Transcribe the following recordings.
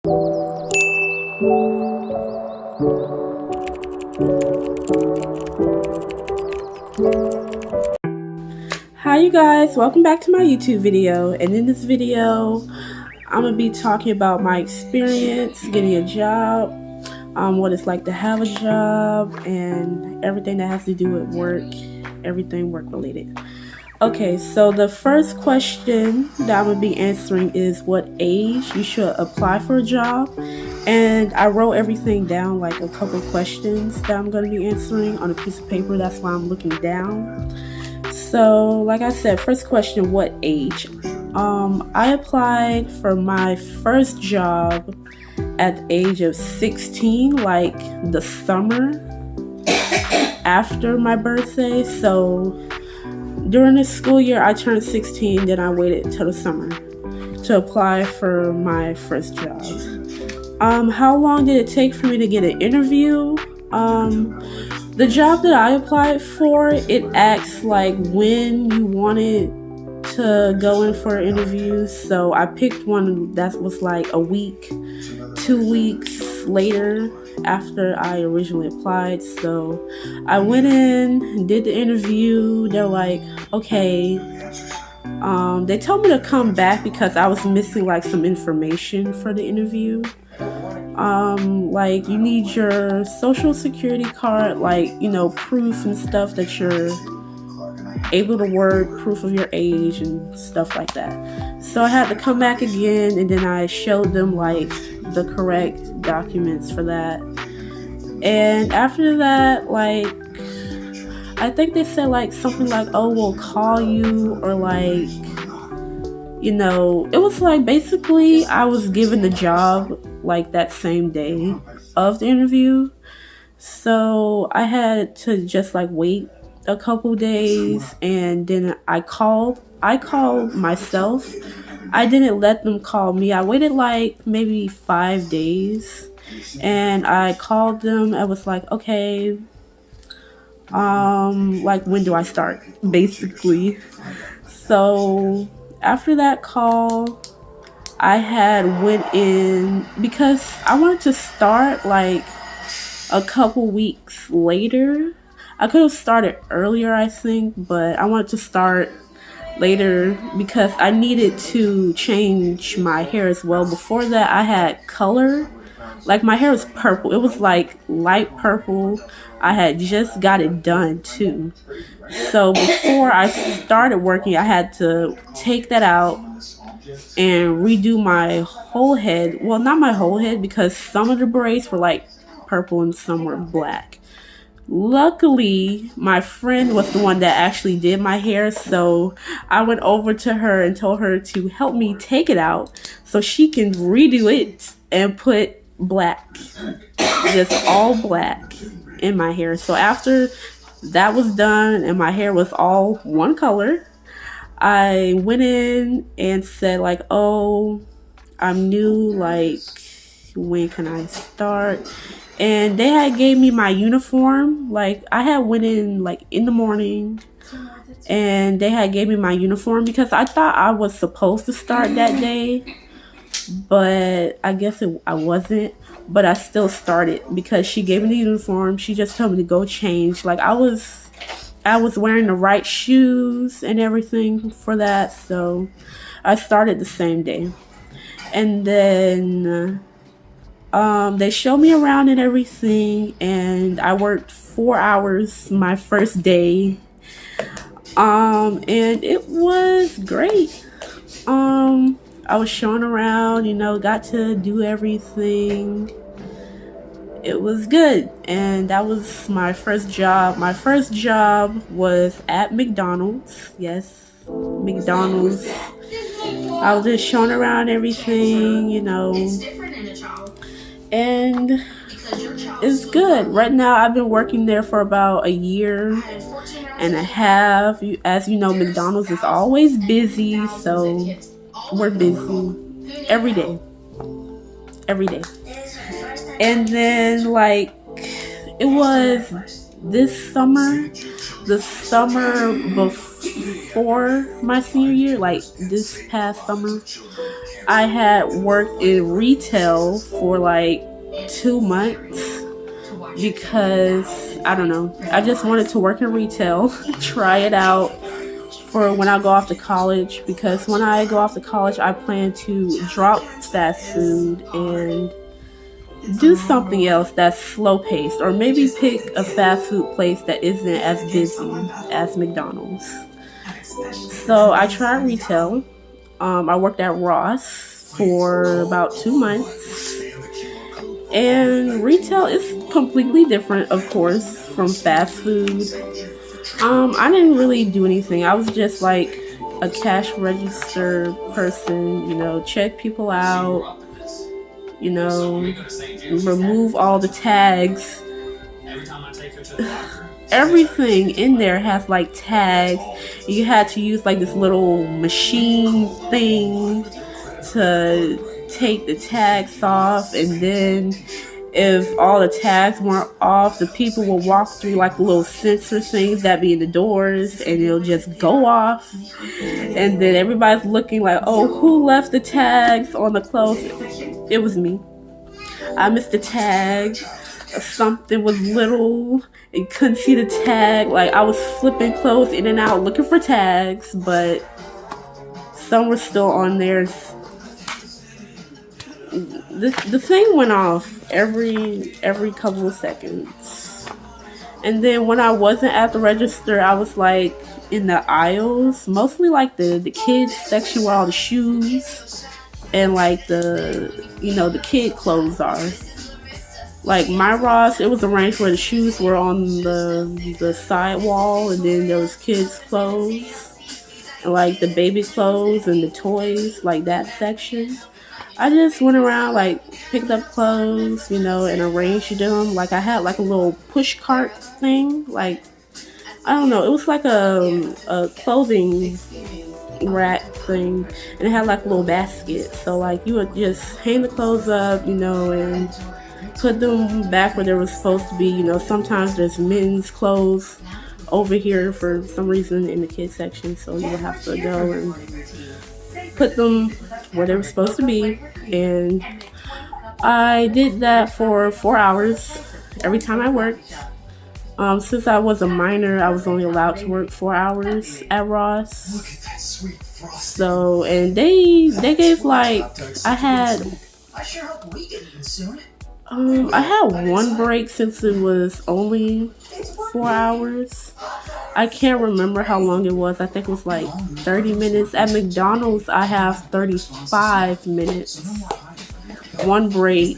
Hi you guys, welcome back to my YouTube video, and in this video I'm gonna be talking about my experience getting a job, what it's like to have a job, and everything that has to do with work, everything work related. Okay, so the first question that I'm gonna be answering is what age you should apply for a job, and I wrote everything down, like a couple questions that I'm gonna be answering on a piece of paper. That's why I'm looking down. So, like I said, first question, what age? I applied for my first job at the age of 16, like the summer after my birthday. So, during the school year, I turned 16, then I waited till the summer to apply for my first job. How long did it take for me to get an interview? The job that I applied for, it asks like when you wanted to go in for an interview. So I picked one that was like a week, 2 weeks later after I originally applied. So I went in, did the interview. They're like, okay. They told me to come back because I was missing like some information for the interview. Like you need your social security card, like, you know, proof and stuff that you're able to work, proof of your age and stuff like that. So I had to come back again, and then I showed them like the correct documents for that. And after that, like, I think they said like something like, oh, we'll call you, or like, you know, it was like basically I was given the job like that same day of the interview. So I had to just like wait a couple days, and then I called myself. I didn't let them call me. I waited like maybe 5 days, and I called them. I was like, okay, like when do I start, basically. So after that call, I had went in because I wanted to start like a couple weeks later. I could have started earlier, I think, but I wanted to start later because I needed to change my hair as well. Before that, I had color. Like my hair was purple. It was like light purple. I had just got it done too. So before I started working, I had to take that out and redo my whole head. Well, not my whole head, because some of the braids were like purple and some were black. Luckily, my friend was the one that actually did my hair, so I went over to her and told her to help me take it out so she can redo it and put black, just all black in my hair. So after that was done and my hair was all one color, I went in and said like, oh, I'm new, like when can I start? And they had gave me my uniform. Like I had went in like in the morning, and they had gave me my uniform because I thought I was supposed to start that day, but I guess I wasn't. But I still started because she gave me the uniform. She just told me to go change. Like I was wearing the right shoes and everything for that, so I started the same day. And then they showed me around and everything, and I worked 4 hours my first day. And it was great. I was shown around, you know, got to do everything. It was good, and that was my first job. My first job was at McDonald's. Yes, McDonald's. I was just shown around everything, you know, and it's good. Right now, I've been working there for about a year and a half. As you know, McDonald's is always busy, so we're busy every day. And then, like, it was this summer, the summer before my senior year, like this past summer, I had worked in retail for like 2 months because I don't know. I just wanted to work in retail, try it out for when I go off to college, because when I go off to college, I plan to drop fast food and do something else that's slow paced, or maybe pick a fast food place that isn't as busy as McDonald's. So I tried retail. I worked at Ross for about 2 months. And retail is completely different, of course, from fast food. I didn't really do anything. I was just like a cash register person, check people out, remove all the tags. Everything in there has like tags. You had to use like this little machine thing to take the tags off, and then if all the tags weren't off, the people will walk through like the little sensor things that be in the doors, and it'll just go off, and then everybody's looking like, oh, who left the tags on the clothes? It was me. I missed the tag. Something was little and couldn't see the tag. Like, I was flipping clothes in and out looking for tags, but some were still on there. The thing went off every couple of seconds. And then when I wasn't at the register, I was like in the aisles, mostly like the kids section where all the shoes and like the kid clothes are. Like my Ross, it was arranged where the shoes were on the side wall, and then there was kids clothes and like the baby clothes and the toys, like that section. I just went around, like, picked up clothes, and arranged them. Like, I had, like, a little push cart thing. Like, I don't know. It was like a clothing rack thing. And it had, like, a little basket. So, like, you would just hang the clothes up, and put them back where they were supposed to be. Sometimes there's men's clothes over here for some reason in the kids section. So, you would have to go and put them where they were supposed to be. And I did that for 4 hours every time I worked. Since I was a minor, I was only allowed to work 4 hours at Ross. So, and they gave like, I had one break since it was only 4 hours. I can't remember how long it was. I think it was like 30 minutes. At McDonald's, I have 35 minutes. One break.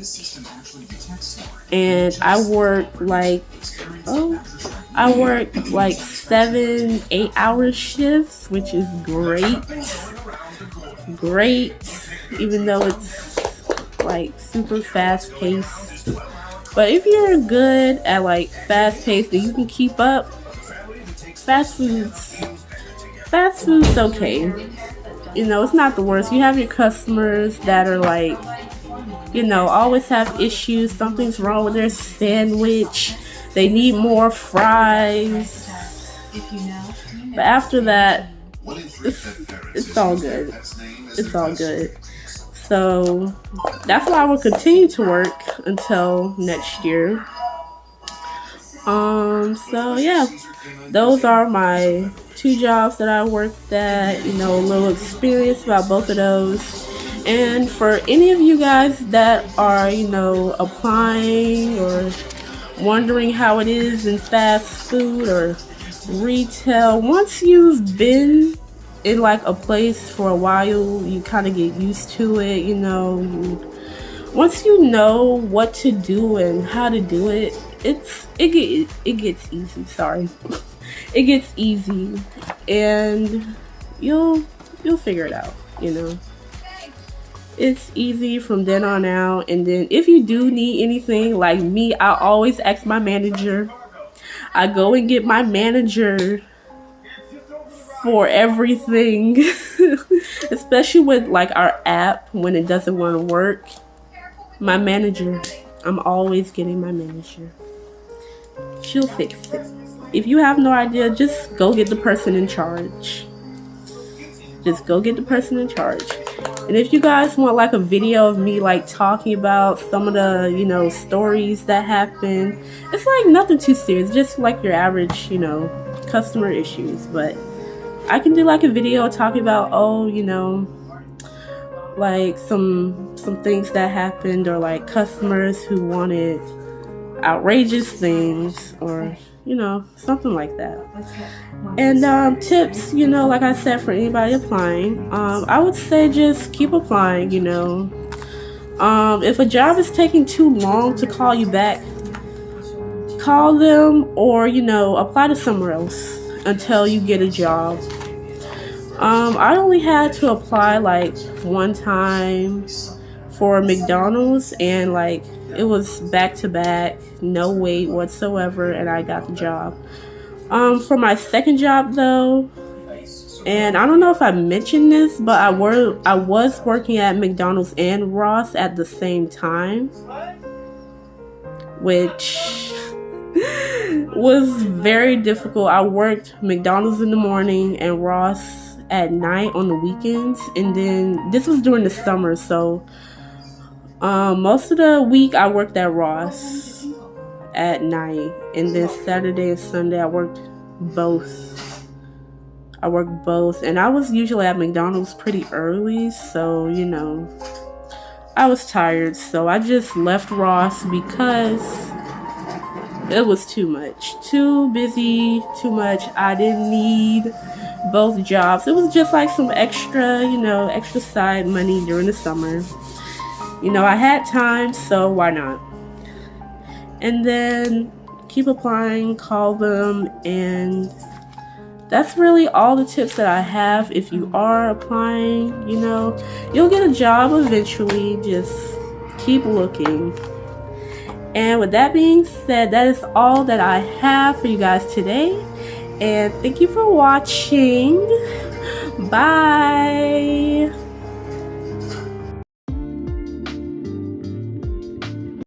And I work like 7-8 hour shifts, which is great. Even though it's like super fast paced. But if you're good at like fast paced and you can keep up, fast food's okay. It's not the worst. You have your customers that are like, always have issues. Something's wrong with their sandwich. They need more fries. But after that, it's all good. It's all good. So that's why I will continue to work until next year. So yeah, those are my 2 jobs that I worked at, a little experience about both of those. And for any of you guys that are, applying or wondering how it is in fast food or retail, once you've been in like a place for a while, you kind of get used to it, once you know what to do and how to do it, it gets easy. Sorry. It gets easy, and you'll figure it out, It's easy from then on out. And then if you do need anything, like me, I always ask my manager. I go and get my manager for everything. Especially with like our app, when it doesn't want to work. My manager, I'm always getting my manager. She'll fix it. If you have no idea, just go get the person in charge. And if you guys want like a video of me like talking about some of the, stories that happen, it's like nothing too serious, just like your average, customer issues. But I can do like a video talking about, like some things that happened, or like customers who wanted outrageous things, or something like that. And tips, like I said, for anybody applying, I would say just keep applying. If a job is taking too long to call you back, call them, or apply to somewhere else until you get a job. I only had to apply like one time for McDonald's, and like it was back to back, no wait whatsoever, and I got the job. For my second job though, and I don't know if I mentioned this, but I was working at McDonald's and Ross at the same time, which was very difficult. I worked McDonald's in the morning and Ross at night on the weekends, and then this was during the summer, so most of the week I worked at Ross at night, and then Saturday and Sunday I worked both. And I was usually at McDonald's pretty early, so I was tired, so I just left Ross because it was too much, too busy, too much. I didn't need both jobs. It was just like some extra side money during the summer. I had time, so why not? And then keep applying, call them, and that's really all the tips that I have. If you are applying, you'll get a job eventually. Just keep looking. And with that being said, that is all that I have for you guys today. And thank you for watching. Bye.